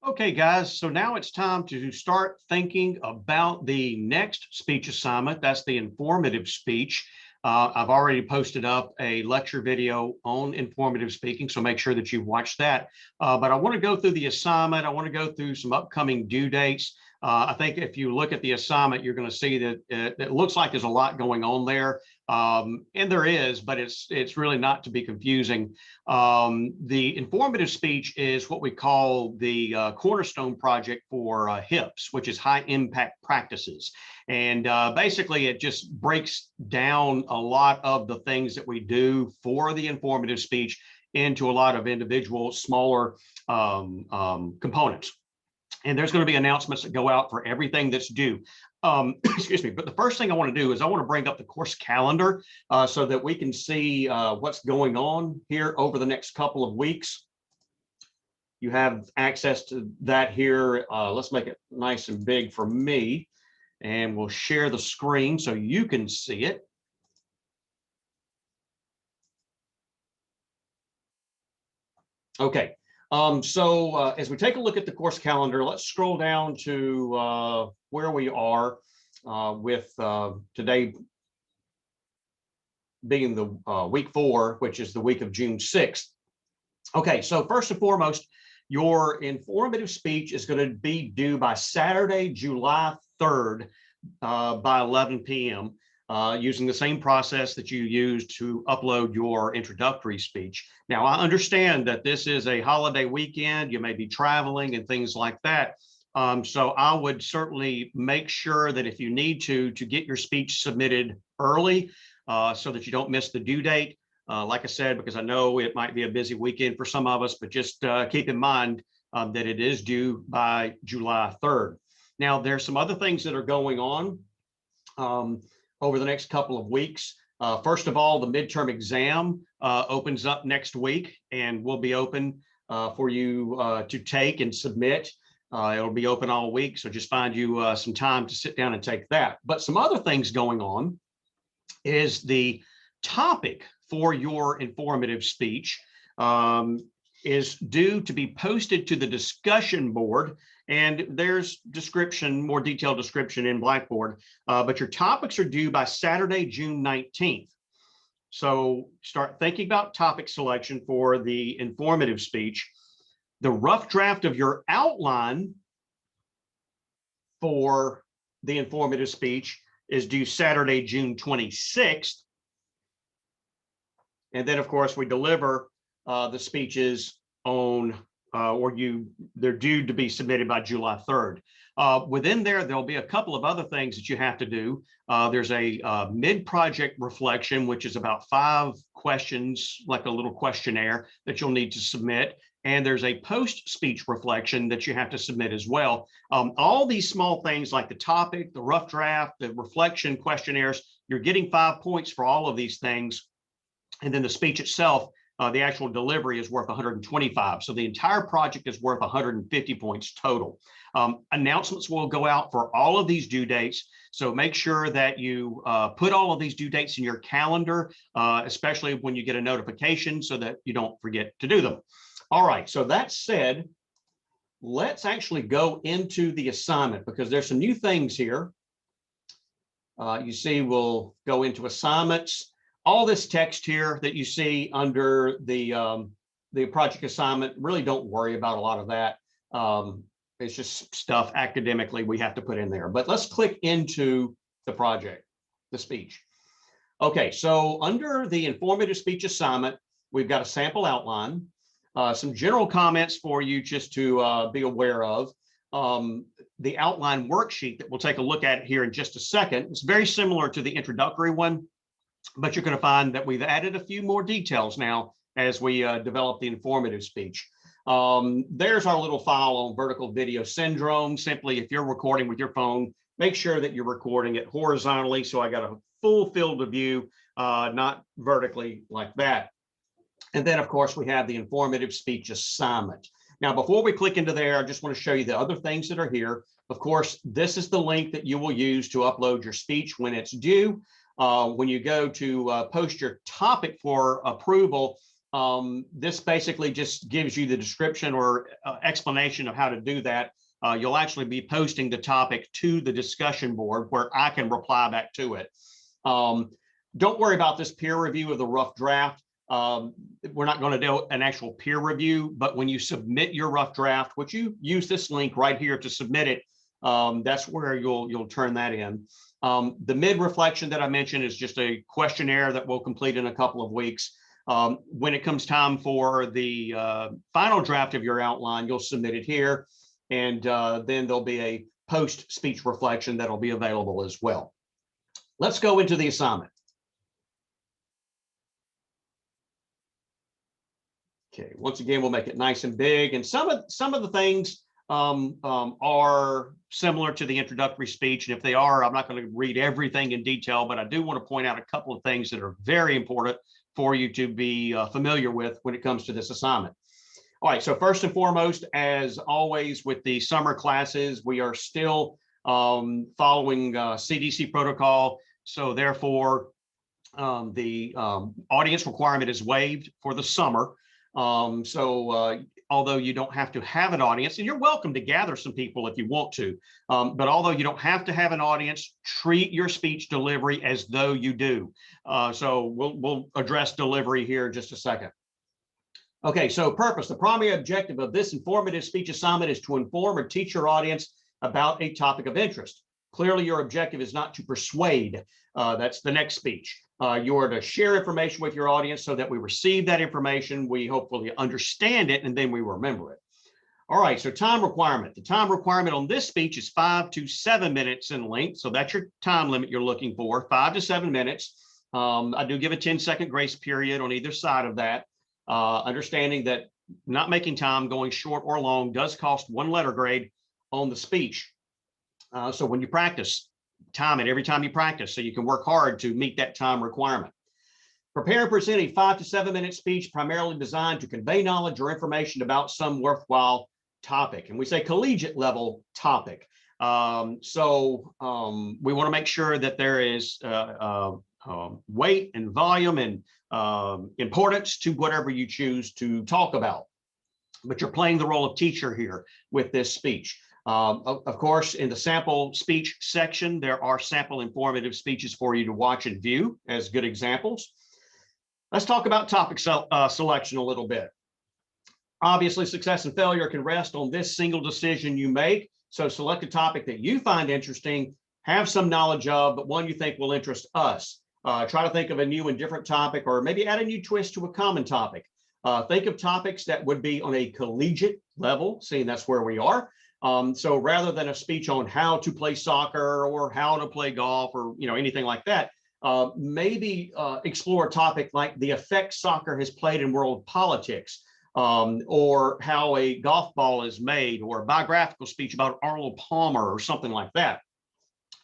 Okay, guys, so now it's time to start thinking about the next speech assignment. That's the informative speech. I've already posted up a lecture video on informative speaking, so make sure that you watch that. But I want to go through the assignment. I want to go through some upcoming due dates. I think if you look at the assignment, you're going to see that it looks like there's a lot going on there. And there is, but it's really not to be confusing. The informative speech is what we call the cornerstone project for HIPS, which is high impact practices. And basically, it just breaks down a lot of the things that we do for the informative speech into a lot of individual smaller components. And there's going to be announcements that go out for everything that's due. Excuse me. But the first thing I want to do is I want to bring up the course calendar so that we can see what's going on here over the next couple of weeks. You have access to that here. Let's make it nice and big for me. And we'll share the screen so you can see it. Okay. So as we take a look at the course calendar, let's scroll down to where we are with today being the week 4, which is the week of June 6th. Okay, so first and foremost, your informative speech is going to be due by Saturday, July 3rd by 11 p.m. Using the same process that you used to upload your introductory speech. Now, I understand that this is a holiday weekend. You may be traveling and things like that. So I would certainly make sure that if you need to get your speech submitted early so that you don't miss the due date. Like I said, because I know it might be a busy weekend for some of us, but just keep in mind that it is due by July 3rd. Now, there's some other things that are going on over the next couple of weeks. First of all, the midterm exam opens up next week and will be open for you to take and submit. It'll be open all week, so just find you some time to sit down and take that. But some other things going on is the topic for your informative speech is due to be posted to the discussion board. And there's more detailed description in Blackboard, but your topics are due by Saturday, June 19th. So start thinking about topic selection for the informative speech. The rough draft of your outline for the informative speech is due Saturday, June 26th. And then, of course, we deliver the speeches on they're due to be submitted by July 3rd. Within there'll be a couple of other things that you have to do. There's a mid-project reflection, which is about 5 questions, like a little questionnaire that you'll need to submit. And there's a post-speech reflection that you have to submit as well. All these small things like the topic, the rough draft, the reflection questionnaires, you're getting 5 points for all of these things. And then the speech itself, the actual delivery is worth 125. So the entire project is worth 150 points total. Announcements will go out for all of these due dates. So make sure that you put all of these due dates in your calendar, especially when you get a notification so that you don't forget to do them. All right, so that said, let's actually go into the assignment because there's some new things here. You see, we'll go into assignments. All this text here that you see under the project assignment, really don't worry about a lot of that. It's just stuff academically we have to put in there. But let's click into the project, the speech. Okay, so under the informative speech assignment, we've got a sample outline, some general comments for you just to be aware of. The outline worksheet that we'll take a look at here in just a second. It's very similar to the introductory one, but you're going to find that we've added a few more details now as we develop the informative speech. There's our little file on vertical video syndrome. Simply, if you're recording with your phone, make sure that you're recording it horizontally. So I got a full field of view, not vertically like that. And then, of course, we have the informative speech assignment. Now, before we click into there, I just want to show you the other things that are here. Of course, this is the link that you will use to upload your speech when it's due. When you go to post your topic for approval, This basically just gives you the description or explanation of how to do that. You'll actually be posting the topic to the discussion board where I can reply back to it. Don't worry about this peer review of the rough draft. We're not going to do an actual peer review, but when you submit your rough draft, which you use this link right here to submit it, that's where you'll turn that in. The mid reflection that I mentioned is just a questionnaire that we'll complete in a couple of weeks. When it comes time for the final draft of your outline, you'll submit it here, and then there'll be a post speech reflection that'll be available as well. Let's go into the assignment. Okay, once again, we'll make it nice and big, and some of the things are similar to the introductory speech, and if they are, I'm not going to read everything in detail, but I do want to point out a couple of things that are very important for you to be familiar with when it comes to this assignment. All right, so first and foremost, as always with the summer classes, we are still following CDC protocol, so therefore the audience requirement is waived for the summer. Although you don't have to have an audience, and you're welcome to gather some people if you want to, but although you don't have to have an audience, treat your speech delivery as though you do. So we'll address delivery here in just a second. Okay, so purpose. The primary objective of this informative speech assignment is to inform or teach your audience about a topic of interest. Clearly, your objective is not to persuade. That's the next speech. You are to share information with your audience so that we receive that information, we hopefully understand it, and then we remember it. All right, so time requirement. The time requirement on this speech is 5 to 7 minutes in length. So that's your time limit you're looking for, 5 to 7 minutes. I do give a 10-second grace period on either side of that, understanding that not making time, going short or long, does cost 1 letter grade on the speech. So when you practice, time it every time you practice so you can work hard to meet that time requirement. Prepare and present a 5 to 7 minute speech primarily designed to convey knowledge or information about some worthwhile topic. And we say collegiate level topic. We want to make sure that there is weight and volume and importance to whatever you choose to talk about. But you're playing the role of teacher here with this speech. Of course, in the sample speech section, there are sample informative speeches for you to watch and view as good examples. Let's talk about topic selection a little bit. Obviously, success and failure can rest on this single decision you make. So select a topic that you find interesting, have some knowledge of, but one you think will interest us. Try to think of a new and different topic, or maybe add a new twist to a common topic. Think of topics that would be on a collegiate level, seeing that's where we are. So rather than a speech on how to play soccer or how to play golf or anything like that, maybe explore a topic like the effect soccer has played in world politics, or how a golf ball is made, or a biographical speech about Arnold Palmer or something like that.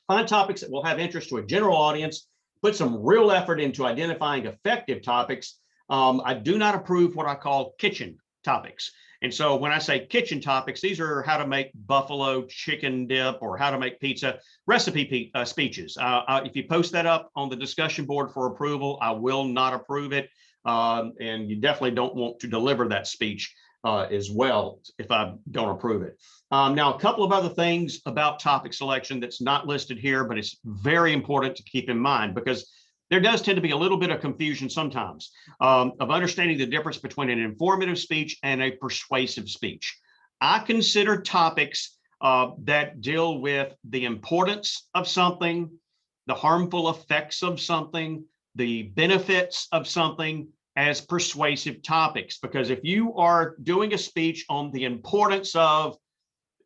Find topics that will have interest to a general audience. Put some real effort into identifying effective topics. I do not approve what I call kitchen topics. And so when I say kitchen topics, these are how to make buffalo chicken dip or how to make pizza recipe speeches. If you post that up on the discussion board for approval, I will not approve it. And you definitely don't want to deliver that speech as well if I don't approve it. Now, a couple of other things about topic selection that's not listed here, but it's very important to keep in mind because there does tend to be a little bit of confusion sometimes of understanding the difference between an informative speech and a persuasive speech. I consider topics that deal with the importance of something, the harmful effects of something, the benefits of something as persuasive topics. Because if you are doing a speech on the importance of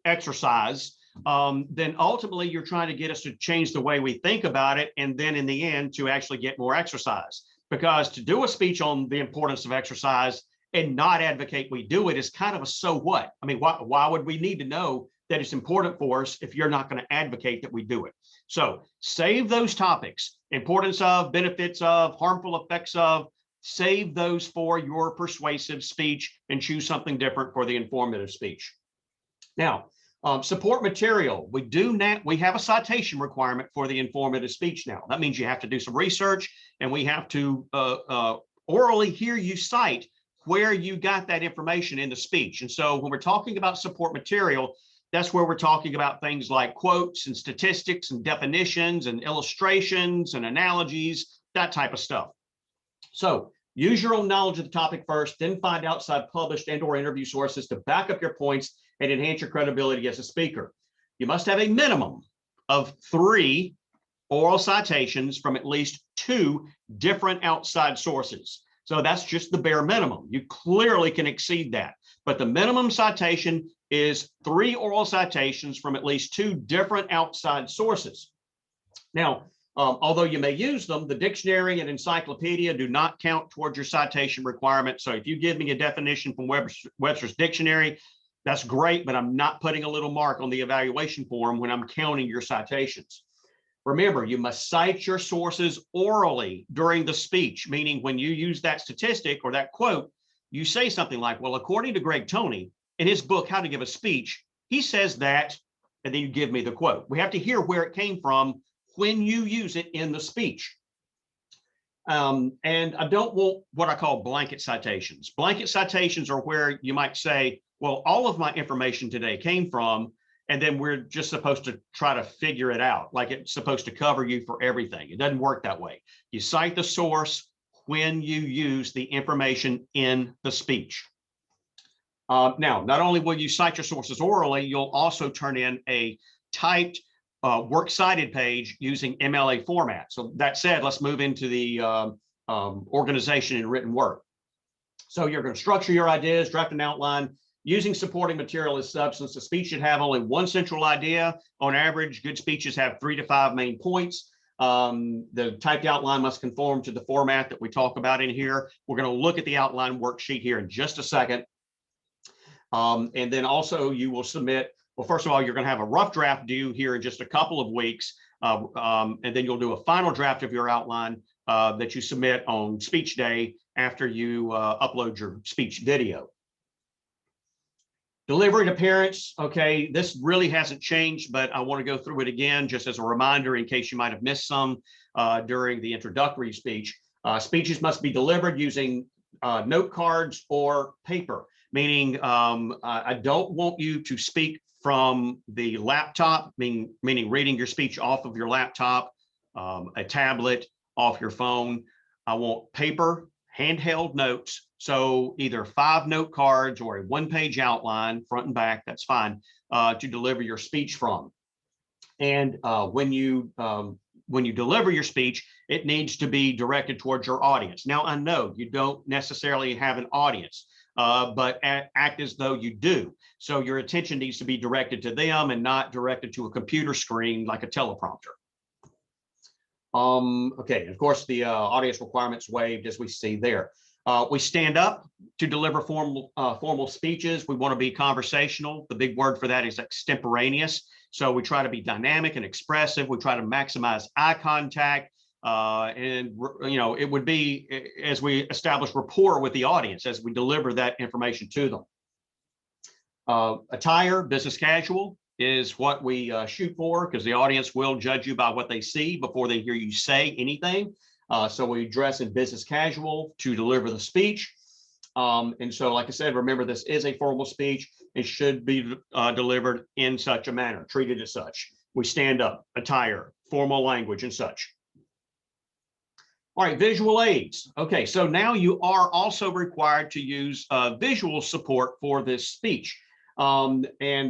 exercise, then ultimately you're trying to get us to change the way we think about it, and then in the end to actually get more exercise. Because to do a speech on the importance of exercise and not advocate we do it is kind of a so what. I mean, why would we need to know that it's important for us if you're not going to advocate that we do it? So save those topics, importance of, benefits of, harmful effects of, save those for your persuasive speech and choose something different for the informative speech. Now, support material. We have a citation requirement for the informative speech now. That means you have to do some research, and we have to orally hear you cite where you got that information in the speech. And so when we're talking about support material, that's where we're talking about things like quotes and statistics and definitions and illustrations and analogies, that type of stuff. So use your own knowledge of the topic first, then find outside published and or interview sources to back up your points and enhance your credibility as a speaker. You must have a minimum of 3 oral citations from at least 2 different outside sources. So that's just the bare minimum. You clearly can exceed that, but the minimum citation is 3 oral citations from at least 2 different outside sources. Now, although you may use them, the dictionary and encyclopedia do not count towards your citation requirement. So if you give me a definition from Webster's dictionary, that's great, but I'm not putting a little mark on the evaluation form when I'm counting your citations. Remember, you must cite your sources orally during the speech, meaning when you use that statistic or that quote, you say something like, well, according to Greg Toney, in his book, How to Give a Speech, he says that, and then you give me the quote. We have to hear where it came from when you use it in the speech. And I don't want what I call blanket citations. Blanket citations are where you might say, well, all of my information today came from, and then we're just supposed to try to figure it out, like it's supposed to cover you for everything. It doesn't work that way. You cite the source when you use the information in the speech. Now, not only will you cite your sources orally, you'll also turn in a typed works cited page using MLA format. So that said, let's move into the organization and written work. So you're going to structure your ideas, draft an outline, using supporting material as substance. A speech should have only one central idea. On average, good speeches have 3 to 5 main points. The typed outline must conform to the format that we talk about in here. We're going to look at the outline worksheet here in just a second. And then also you will submit, well, first of all, you're going to have a rough draft due here in just a couple of weeks. And then you'll do a final draft of your outline that you submit on speech day after you upload your speech video. Delivery and appearance. Okay, this really hasn't changed, but I want to go through it again just as a reminder in case you might have missed some during the introductory speech. Speeches must be delivered using note cards or paper, meaning I don't want you to speak from the laptop, meaning reading your speech off of your laptop, a tablet, off your phone. I want paper, handheld notes. So either 5 note cards or a 1-page outline, front and back, that's fine, to deliver your speech from. And when you deliver your speech, it needs to be directed towards your audience. Now, I know you don't necessarily have an audience, but act as though you do. So your attention needs to be directed to them and not directed to a computer screen like a teleprompter. Okay, of course, the audience requirements waived as we see there. We stand up to deliver formal speeches. We want to be conversational. The big word for that is extemporaneous. So we try to be dynamic and expressive. We try to maximize eye contact. And, you know, it would be as we establish rapport with the audience as we deliver that information to them. Attire, business casual, is what we shoot for because the audience will judge you by what they see before they hear you say anything. So we dress in business casual to deliver the speech. And so, like I said, remember, this is a formal speech. It should be delivered in such a manner, treated as such. We stand up, attire, formal language and such. All right, visual aids. Okay, so now you are also required to use visual support for this speech. And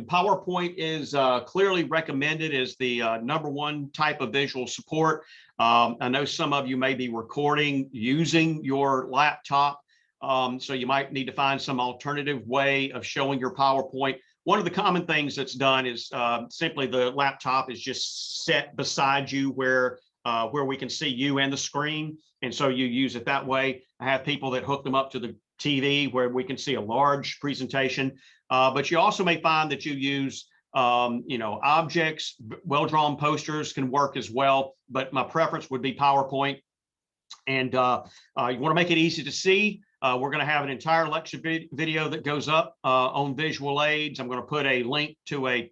PowerPoint is clearly recommended as the #1 type of visual support. I know some of you may be recording using your laptop, so you might need to find some alternative way of showing your PowerPoint. One of the common things that's done is simply the laptop is just set beside you where we can see you and the screen, and so you use it that way. I have people that hook them up to the TV where we can see a large presentation, but you also may find that you use you know, objects. Well-drawn posters can work as well, but my preference would be PowerPoint. And you want to make it easy to see. We're going to have an entire lecture video that goes up on visual aids. I'm going to put a link to a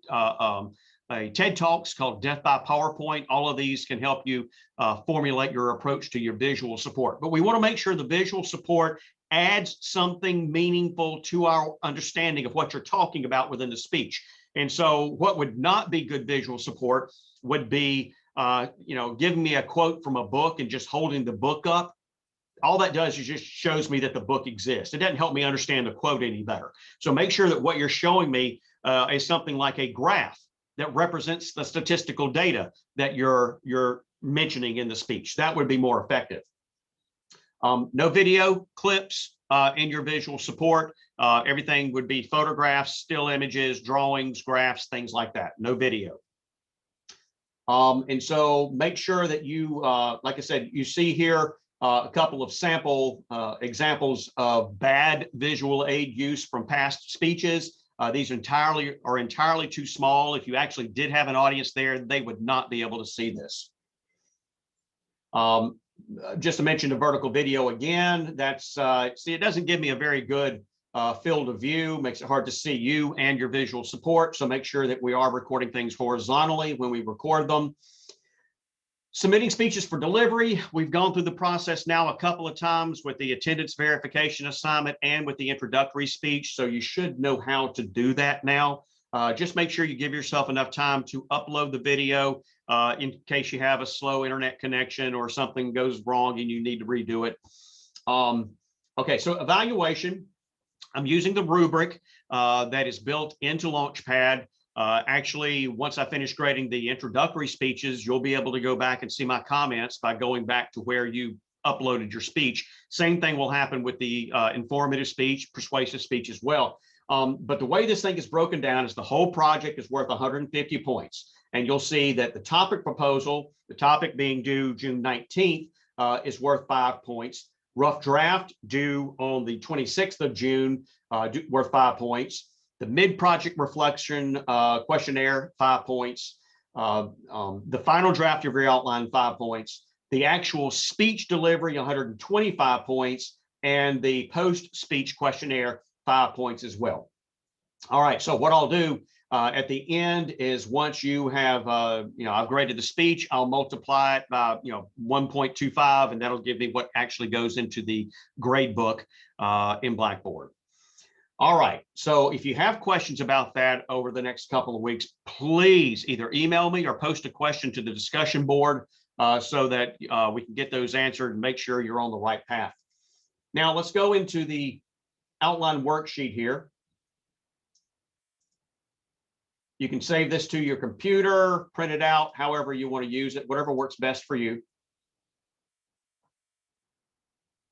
TED Talks called Death by PowerPoint. All of these can help you formulate your approach to your visual support. But we want to make sure the visual support adds something meaningful to our understanding of what you're talking about within the speech. And so what would not be good visual support would be, giving me a quote from a book and just holding the book up. All that does is just shows me that the book exists. It doesn't help me understand the quote any better. So make sure that what you're showing me is something like a graph that represents the statistical data that you're mentioning in the speech. That would be more effective. No video clips in your visual support. Everything would be photographs, still images, drawings, graphs, things like that. No video. And so make sure that you, like I said, you see here a couple of sample examples of bad visual aid use from past speeches. These are entirely too small. If you actually did have an audience there, they would not be able to see this. Just to mention the vertical video again, that's, see, it doesn't give me a very good field of view, makes it hard to see you and your visual support. So make sure that we are recording things horizontally when we record them. Submitting speeches for delivery. We've gone through the process now a couple of times with the attendance verification assignment and with the introductory speech. So you should know how to do that now. Just make sure you give yourself enough time to upload the video in case you have a slow internet connection or something goes wrong and you need to redo it. Okay, so evaluation. I'm using the rubric that is built into Launchpad. Actually, once I finish grading the introductory speeches, you'll be able to go back and see my comments by going back to where you uploaded your speech. Same thing will happen with the informative speech, persuasive speech as well. But the way this thing is broken down is the whole project is worth 150 points. And you'll see that the topic proposal, the topic being due June 19th, is worth 5 points. Rough draft due on the 26th of June, worth 5 points. The mid-project reflection questionnaire, 5 points. The final draft of your outline, 5 points. The actual speech delivery, 125 points. And the post-speech questionnaire, 5 points as well. All right, so what I'll do at the end is once you have, I've graded the speech, I'll multiply it by, 1.25, and that'll give me what actually goes into the grade book in Blackboard. All right, so if you have questions about that over the next couple of weeks, please either email me or post a question to the discussion board so that we can get those answered and make sure you're on the right path. Now let's go into the outline worksheet here. You can save this to your computer, print it out, however you want to use it, whatever works best for you.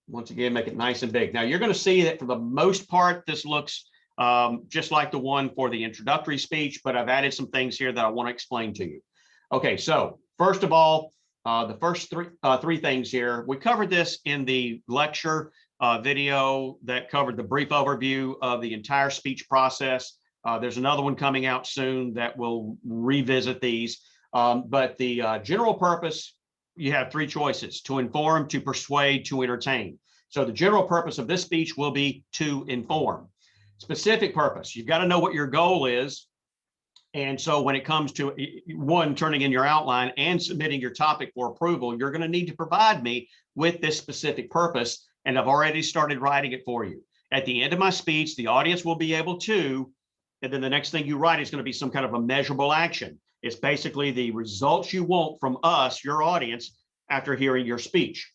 Once again, make it nice and big. Now you're going to see that for the most part, this looks just like the one for the introductory speech, but I've added some things here that I want to explain to you. Okay, so first of all, the first three things here, we covered this in the lecture video that covered the brief overview of the entire speech process. There's another one coming out soon that will revisit these, but the general purpose, you have three choices: to inform, to persuade, to entertain. So the general purpose of this speech will be to inform. Specific purpose, you've got to know what your goal is. And so when it comes to one, turning in your outline and submitting your topic for approval, you're going to need to provide me with this specific purpose. And I've already started writing it for you. At the end of my speech, the audience will be able to, and then the next thing you write is going to be some kind of a measurable action. It's basically the results you want from us, your audience, after hearing your speech.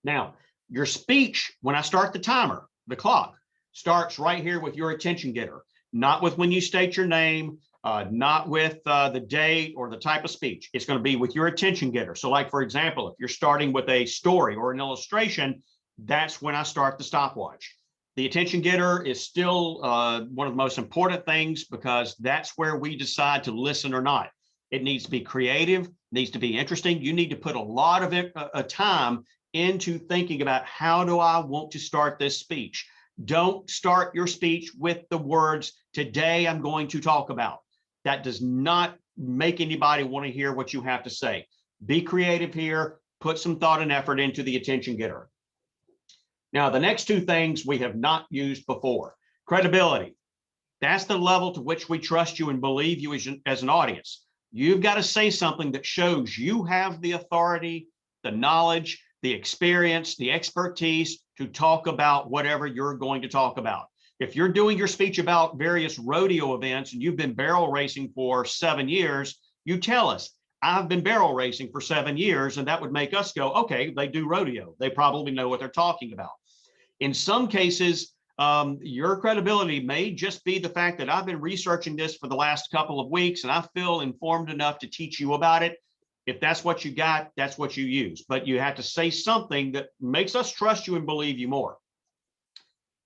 Now, your speech, when I start the timer, the clock starts right here with your attention getter, not with when you state your name, not with the date or the type of speech. It's going to be with your attention getter. So like, for example, if you're starting with a story or an illustration, that's when I start the stopwatch. The attention getter is still one of the most important things because that's where we decide to listen or not. It needs to be creative, needs to be interesting. You need to put a lot of time into thinking about, how do I want to start this speech? Don't start your speech with the words, today I'm going to talk about. That does not make anybody want to hear what you have to say. Be creative here, put some thought and effort into the attention getter. Now, the next two things we have not used before. Credibility. That's the level to which we trust you and believe you as an audience. You've got to say something that shows you have the authority, the knowledge, the experience, the expertise to talk about whatever you're going to talk about. If you're doing your speech about various rodeo events and you've been barrel racing for 7 years, you tell us, I've been barrel racing for 7 years, and that would make us go, okay, they do rodeo. They probably know what they're talking about. In some cases, your credibility may just be the fact that I've been researching this for the last couple of weeks and I feel informed enough to teach you about it. If that's what you got, that's what you use. But you have to say something that makes us trust you and believe you more.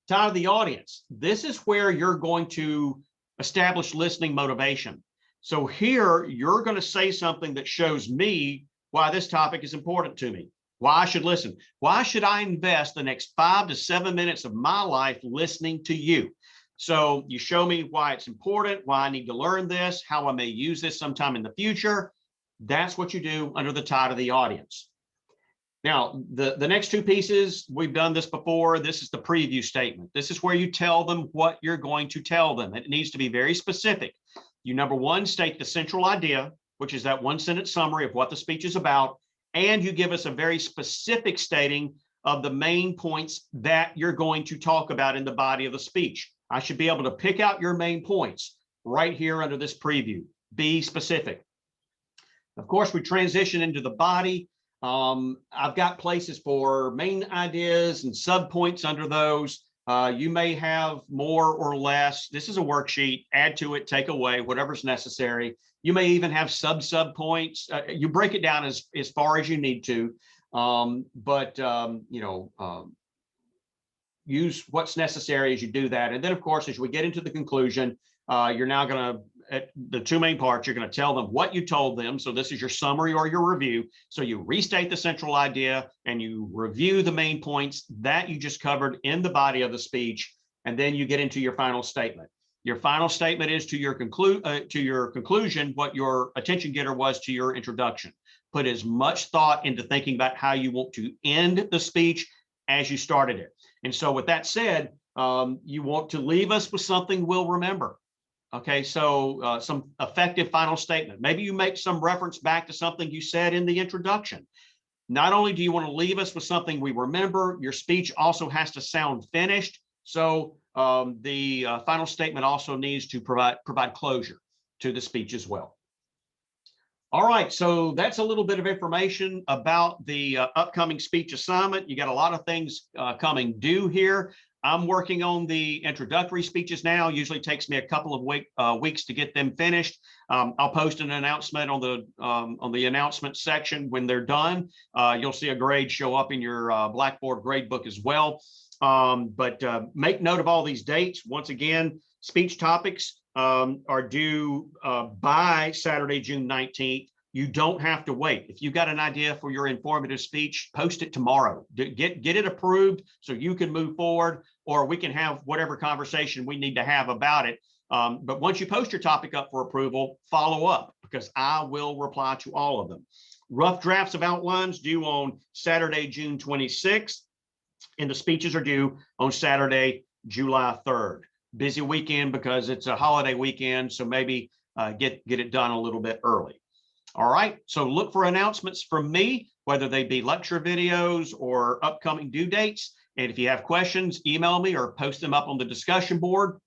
Tie to the audience. This is where you're going to establish listening motivation. So here, you're going to say something that shows me why this topic is important to me, why I should listen. Why should I invest the next 5 to 7 minutes of my life listening to you? So you show me why it's important, why I need to learn this, how I may use this sometime in the future. That's what you do under the tie to the audience. Now, the next two pieces, we've done this before. This is the preview statement. This is where you tell them what you're going to tell them. It needs to be very specific. You, number one, state the central idea, which is that 1-sentence summary of what the speech is about. And you give us a very specific stating of the main points that you're going to talk about in the body of the speech. I should be able to pick out your main points right here under this preview. Be specific. Of course, we transition into the body. I've got places for main ideas and subpoints under those. You may have more or less. This is a worksheet. Add to it, take away, whatever's necessary. You may even have sub points. You break it down as far as you need to, use what's necessary as you do that. And then, of course, as we get into the conclusion, you're now going to, at the two main parts, you're going to tell them what you told them. So this is your summary or your review. So you restate the central idea and you review the main points that you just covered in the body of the speech. And then you get into your final statement. Your final statement is to your conclusion what your attention getter was to your introduction. Put as much thought into thinking about how you want to end the speech as you started it. And so with that said, you want to leave us with something we'll remember. Okay, so some effective final statement. Maybe you make some reference back to something you said in the introduction. Not only do you want to leave us with something we remember, your speech also has to sound finished. So the final statement also needs to provide closure to the speech as well. All right, so that's a little bit of information about the upcoming speech assignment. You got a lot of things coming due here. I'm working on the introductory speeches now. Usually takes me a couple of weeks to get them finished. I'll post an announcement on the announcement section when they're done. You'll see a grade show up in your Blackboard grade book as well. But make note of all these dates. Once again, speech topics are due by Saturday, June 19th. You don't have to wait. If you've got an idea for your informative speech, post it tomorrow. Get it approved so you can move forward, or we can have whatever conversation we need to have about it. But once you post your topic up for approval, follow up, because I will reply to all of them. Rough drafts of outlines due on Saturday, June 26th, and the speeches are due on Saturday, July 3rd. Busy weekend because it's a holiday weekend, so maybe get it done a little bit early. All right, so look for announcements from me, whether they be lecture videos or upcoming due dates. And if you have questions, email me or post them up on the discussion board.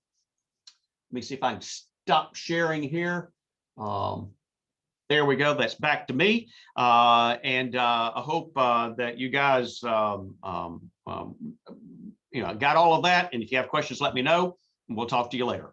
Let me see if I can stop sharing here. There we go. That's back to me. I hope that you guys got all of that. And if you have questions, let me know, and we'll talk to you later.